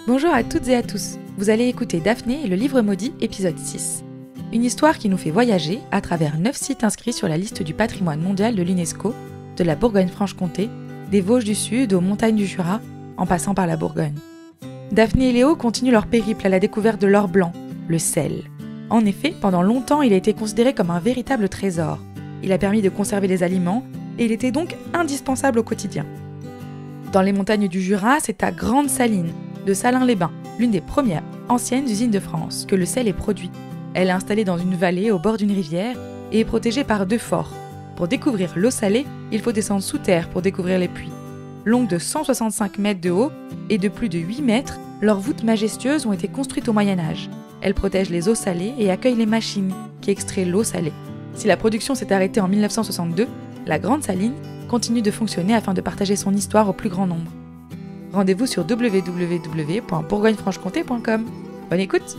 Bonjour à toutes et à tous, vous allez écouter Daphné et le livre maudit épisode 6. Une histoire qui nous fait voyager à travers 9 sites inscrits sur la liste du patrimoine mondial de l'UNESCO, de la Bourgogne-Franche-Comté, des Vosges du Sud aux montagnes du Jura, en passant par la Bourgogne. Daphné et Léo continuent leur périple à la découverte de l'or blanc, le sel. En effet, pendant longtemps, il a été considéré comme un véritable trésor. Il a permis de conserver les aliments et il était donc indispensable au quotidien. Dans les montagnes du Jura, c'est à Grande Saline, de Salins-les-Bains, l'une des premières anciennes usines de France, que le sel est produit. Elle est installée dans une vallée au bord d'une rivière et est protégée par 2 forts. Pour découvrir l'eau salée, il faut descendre sous terre pour découvrir les puits. Longues de 165 mètres de haut et de plus de 8 mètres, leurs voûtes majestueuses ont été construites au Moyen-Âge. Elles protègent les eaux salées et accueillent les machines qui extraient l'eau salée. Si la production s'est arrêtée en 1962, la Grande Saline continue de fonctionner afin de partager son histoire au plus grand nombre. Rendez-vous sur www.bourgognefranchecomté.com. Bonne écoute!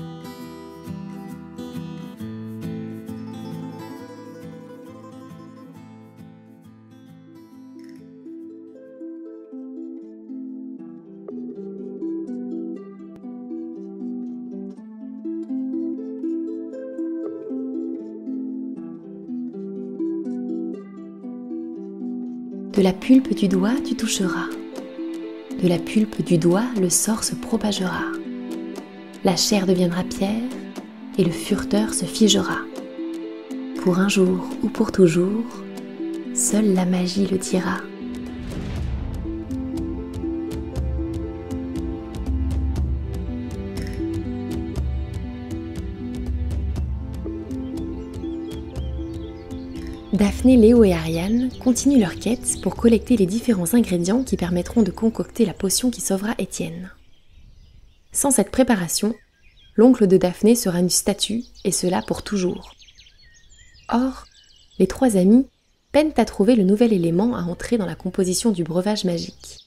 De la pulpe du doigt, tu toucheras. De la pulpe du doigt, le sort se propagera. La chair deviendra pierre et le furteur se figera. Pour un jour ou pour toujours, seule la magie le dira. Daphné, Léo et Ariane continuent leur quête pour collecter les différents ingrédients qui permettront de concocter la potion qui sauvera Étienne. Sans cette préparation, l'oncle de Daphné sera une statue, et cela pour toujours. Or, les 3 amis peinent à trouver le nouvel élément à entrer dans la composition du breuvage magique,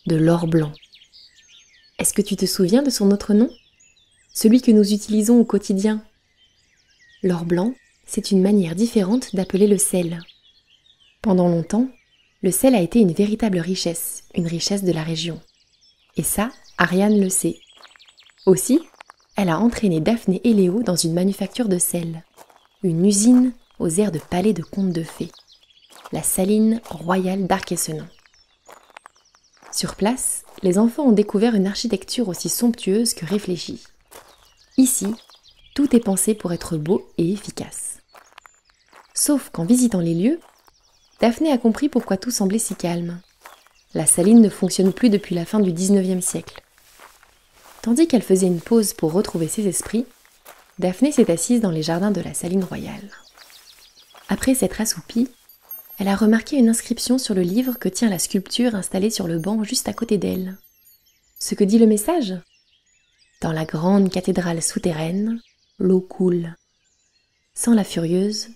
de l'or blanc. Est-ce que tu te souviens de son autre nom ? Celui que nous utilisons au quotidien. L'or blanc, c'est une manière différente d'appeler le sel. Pendant longtemps, le sel a été une véritable richesse, une richesse de la région. Et ça, Ariane le sait. Aussi, elle a entraîné Daphné et Léo dans une manufacture de sel, une usine aux airs de palais de contes de fées, la saline royale d'Arc-et-Senon. Sur place, les enfants ont découvert une architecture aussi somptueuse que réfléchie. Ici, tout est pensé pour être beau et efficace. Sauf qu'en visitant les lieux, Daphné a compris pourquoi tout semblait si calme. La saline ne fonctionne plus depuis la fin du 19e siècle. Tandis qu'elle faisait une pause pour retrouver ses esprits, Daphné s'est assise dans les jardins de la saline royale. Après s'être assoupie, elle a remarqué une inscription sur le livre que tient la sculpture installée sur le banc juste à côté d'elle. Ce que dit le message ? Dans la grande cathédrale souterraine, l'eau coule. Sans la furieuse,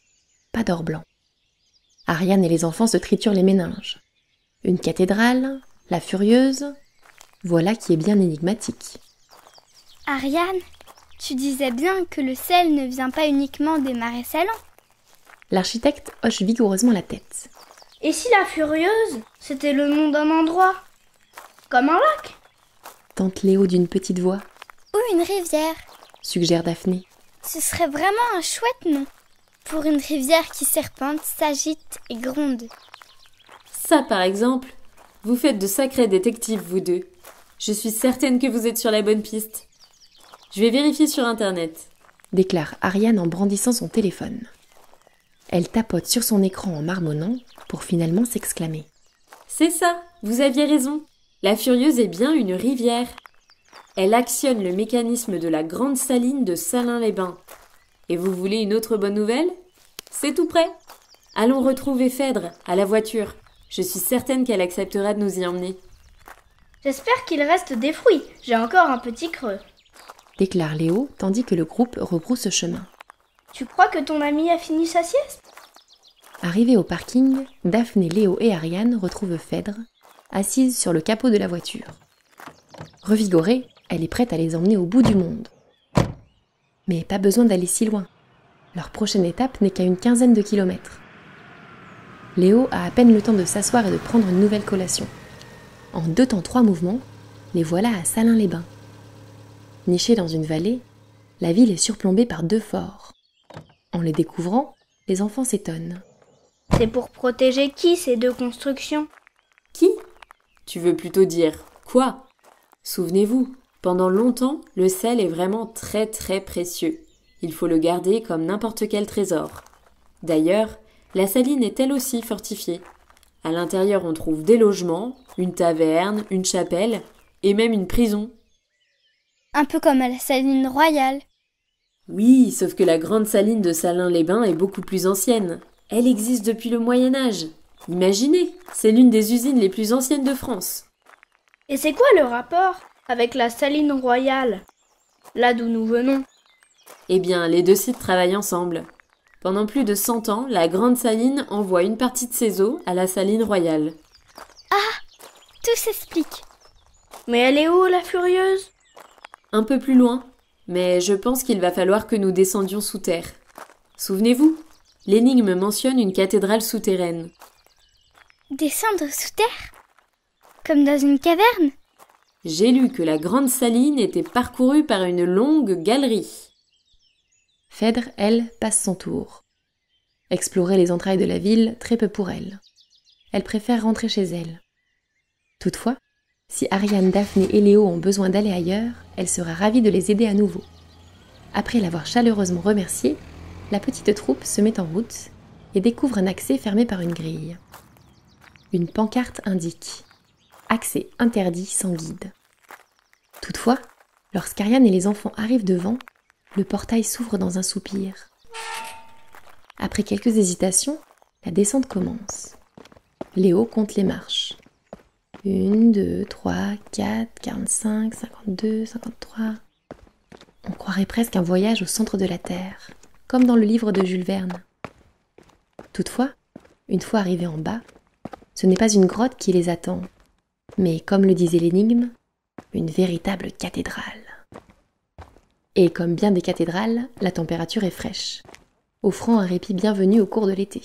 pas d'or blanc. Ariane et les enfants se triturent les méninges. Une cathédrale, la furieuse, voilà qui est bien énigmatique. Ariane, tu disais bien que le sel ne vient pas uniquement des marais salants. L'architecte hoche vigoureusement la tête. Et si la furieuse, c'était le nom d'un endroit ? Comme un lac ? Tente Léo d'une petite voix. Ou une rivière, Suggère Daphné. ce serait vraiment un chouette nom. Pour une rivière qui serpente, s'agite et gronde. Ça, par exemple, vous faites de sacrés détectives, vous deux. Je suis certaine que vous êtes sur la bonne piste. Je vais vérifier sur Internet. Déclare Ariane en brandissant son téléphone. Elle tapote sur son écran en marmonnant pour finalement s'exclamer. C'est ça, vous aviez raison. La Furieuse est bien une rivière. Elle actionne le mécanisme de la Grande Saline de Salins-les-Bains. Et vous voulez une autre bonne nouvelle ? C'est tout prêt. Allons retrouver Phèdre, à la voiture. Je suis certaine qu'elle acceptera de nous y emmener. J'espère qu'il reste des fruits, j'ai encore un petit creux. Déclare Léo tandis que le groupe rebrousse chemin. Tu crois que ton ami a fini sa sieste ? Arrivés au parking, Daphné, Léo et Ariane retrouvent Phèdre, assise sur le capot de la voiture. Revigorée, elle est prête à les emmener au bout du monde. Mais pas besoin d'aller si loin. Leur prochaine étape n'est qu'à une 15aine de kilomètres. Léo a à peine le temps de s'asseoir et de prendre une nouvelle collation. En 2 temps 3 mouvements, les voilà à Salins-les-Bains. Nichée dans une vallée, la ville est surplombée par 2 forts. En les découvrant, les enfants s'étonnent. C'est pour protéger qui ces 2 constructions? Qui? Tu veux plutôt dire quoi? Souvenez-vous, pendant longtemps, le sel est vraiment très très précieux. Il faut le garder comme n'importe quel trésor. D'ailleurs, la saline est elle aussi fortifiée. À l'intérieur, on trouve des logements, une taverne, une chapelle et même une prison. Un peu comme à la saline royale. Oui, sauf que la grande saline de Salins-les-Bains est beaucoup plus ancienne. Elle existe depuis le Moyen-Âge. Imaginez, c'est l'une des usines les plus anciennes de France. Et c'est quoi le rapport avec la saline royale, là d'où nous venons? Eh bien, les 2 sites travaillent ensemble. Pendant plus de 100 ans, la grande saline envoie une partie de ses eaux à la saline royale. Tout s'explique. Mais elle est où, la furieuse? Un peu plus loin, mais je pense qu'il va falloir que nous descendions sous terre. Souvenez-vous, l'énigme mentionne une cathédrale souterraine. Descendre sous terre? Comme dans une caverne? J'ai lu que la grande saline était parcourue par une longue galerie. Phèdre, elle, passe son tour. Explorer les entrailles de la ville, très peu pour elle. Elle préfère rentrer chez elle. Toutefois, si Ariane, Daphné et Léo ont besoin d'aller ailleurs, elle sera ravie de les aider à nouveau. Après l'avoir chaleureusement remerciée, la petite troupe se met en route et découvre un accès fermé par une grille. Une pancarte indique « Accès interdit sans guide ». Toutefois, lorsqu'Ariane et les enfants arrivent devant, le portail s'ouvre dans un soupir. Après quelques hésitations, la descente commence. Léo compte les marches. 1, 2, 3, 4, 45, 52, 53... On croirait presque un voyage au centre de la Terre, comme dans le livre de Jules Verne. Toutefois, une fois arrivés en bas, ce n'est pas une grotte qui les attend, mais comme le disait l'énigme, une véritable cathédrale. Et comme bien des cathédrales, la température est fraîche, offrant un répit bienvenu au cours de l'été.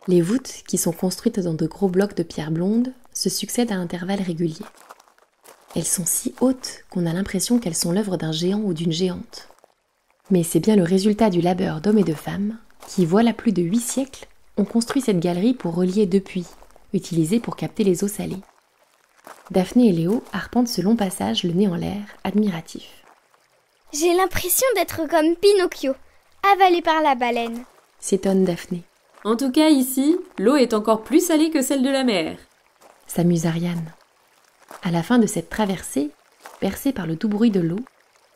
Les voûtes, qui sont construites dans de gros blocs de pierre blonde, se succèdent à intervalles réguliers. Elles sont si hautes qu'on a l'impression qu'elles sont l'œuvre d'un géant ou d'une géante. Mais c'est bien le résultat du labeur d'hommes et de femmes qui, voilà plus de 8 siècles, ont construit cette galerie pour relier 2 puits, utilisés pour capter les eaux salées. Daphné et Léo arpentent ce long passage le nez en l'air, admiratifs. J'ai l'impression d'être comme Pinocchio, avalé par la baleine. S'étonne Daphné. En tout cas, ici, l'eau est encore plus salée que celle de la mer. S'amuse Ariane. À la fin de cette traversée, bercée par le doux bruit de l'eau,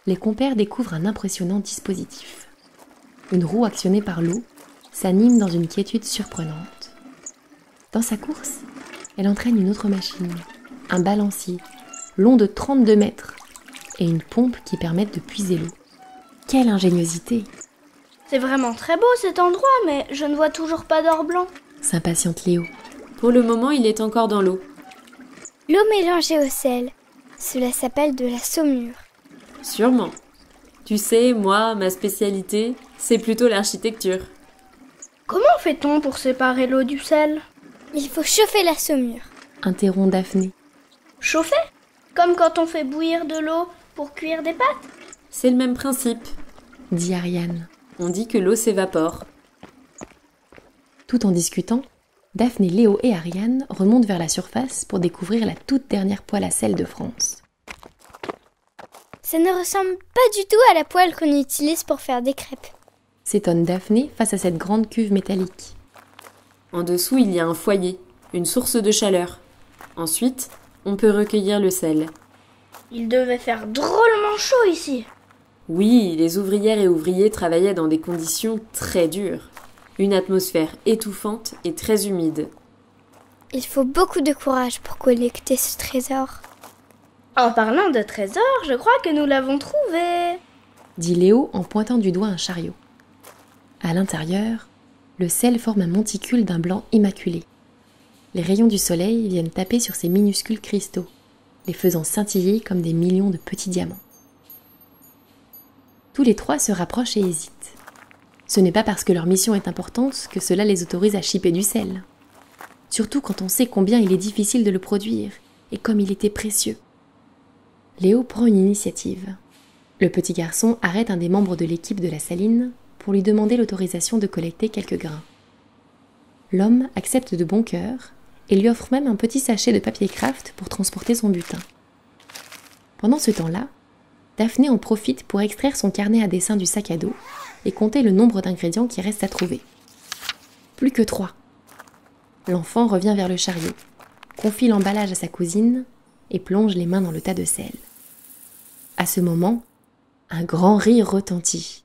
les compères découvrent un impressionnant dispositif. Une roue actionnée par l'eau s'anime dans une quiétude surprenante. Dans sa course, elle entraîne une autre machine, un balancier, long de 32 mètres, et une pompe qui permettent de puiser l'eau. Quelle ingéniosité! C'est vraiment très beau cet endroit, mais je ne vois toujours pas d'or blanc. S'impatiente Léo. Pour le moment, il est encore dans l'eau. L'eau mélangée au sel, cela s'appelle de la saumure. Sûrement. Tu sais, moi, ma spécialité, c'est plutôt l'architecture. Comment fait-on pour séparer l'eau du sel? Il faut chauffer la saumure. Interrompt Daphné. Chauffer? Comme quand on fait bouillir de l'eau pour cuire des pâtes? C'est le même principe. Dit Ariane. On dit que l'eau s'évapore. Tout en discutant, Daphné, Léo et Ariane remontent vers la surface pour découvrir la toute dernière poêle à sel de France. Ça ne ressemble pas du tout à la poêle qu'on utilise pour faire des crêpes. S'étonne Daphné face à cette grande cuve métallique. En dessous, il y a un foyer, une source de chaleur. Ensuite, on peut recueillir le sel. Il devait faire drôlement chaud ici. Oui, les ouvrières et ouvriers travaillaient dans des conditions très dures. Une atmosphère étouffante et très humide. Il faut beaucoup de courage pour collecter ce trésor. En parlant de trésor, je crois que nous l'avons trouvé. Dit Léo en pointant du doigt un chariot. À l'intérieur, le sel forme un monticule d'un blanc immaculé. Les rayons du soleil viennent taper sur ces minuscules cristaux, les faisant scintiller comme des millions de petits diamants. Tous les 3 se rapprochent et hésitent. Ce n'est pas parce que leur mission est importante que cela les autorise à chipper du sel. Surtout quand on sait combien il est difficile de le produire et comme il était précieux. Léo prend une initiative. Le petit garçon arrête un des membres de l'équipe de la saline pour lui demander l'autorisation de collecter quelques grains. L'homme accepte de bon cœur et lui offre même un petit sachet de papier craft pour transporter son butin. Pendant ce temps-là, Daphné en profite pour extraire son carnet à dessin du sac à dos et compter le nombre d'ingrédients qui restent à trouver. Plus que 3. L'enfant revient vers le chariot, confie l'emballage à sa cousine et plonge les mains dans le tas de sel. À ce moment, un grand rire retentit.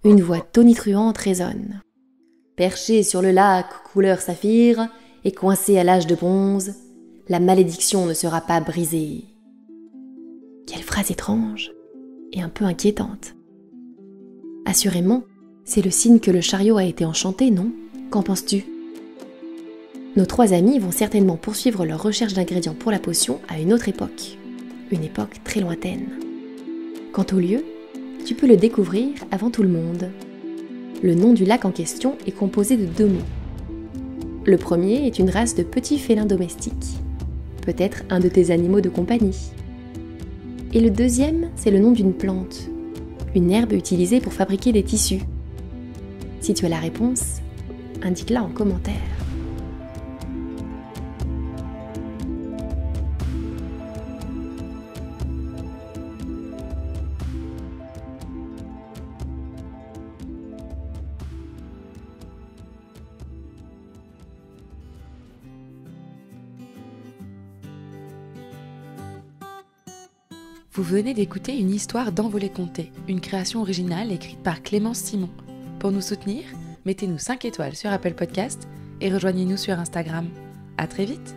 Une voix tonitruante résonne. Perché sur le lac couleur saphir et coincé à l'âge de bronze, la malédiction ne sera pas brisée. Quelle phrase étrange et un peu inquiétante. Assurément, c'est le signe que le chariot a été enchanté, non ? Qu'en penses-tu ? Nos 3 amis vont certainement poursuivre leur recherche d'ingrédients pour la potion à une autre époque. Une époque très lointaine. Quant au lieu, tu peux le découvrir avant tout le monde. Le nom du lac en question est composé de 2 mots. Le premier est une race de petits félins domestiques, peut-être un de tes animaux de compagnie. Et le deuxième, c'est le nom d'une plante, une herbe utilisée pour fabriquer des tissus. Si tu as la réponse, indique-la en commentaire. Vous venez d'écouter une histoire d'Envolée Conté, une création originale écrite par Clémence Simon. Pour nous soutenir, mettez-nous 5 étoiles sur Apple Podcast et rejoignez-nous sur Instagram. À très vite!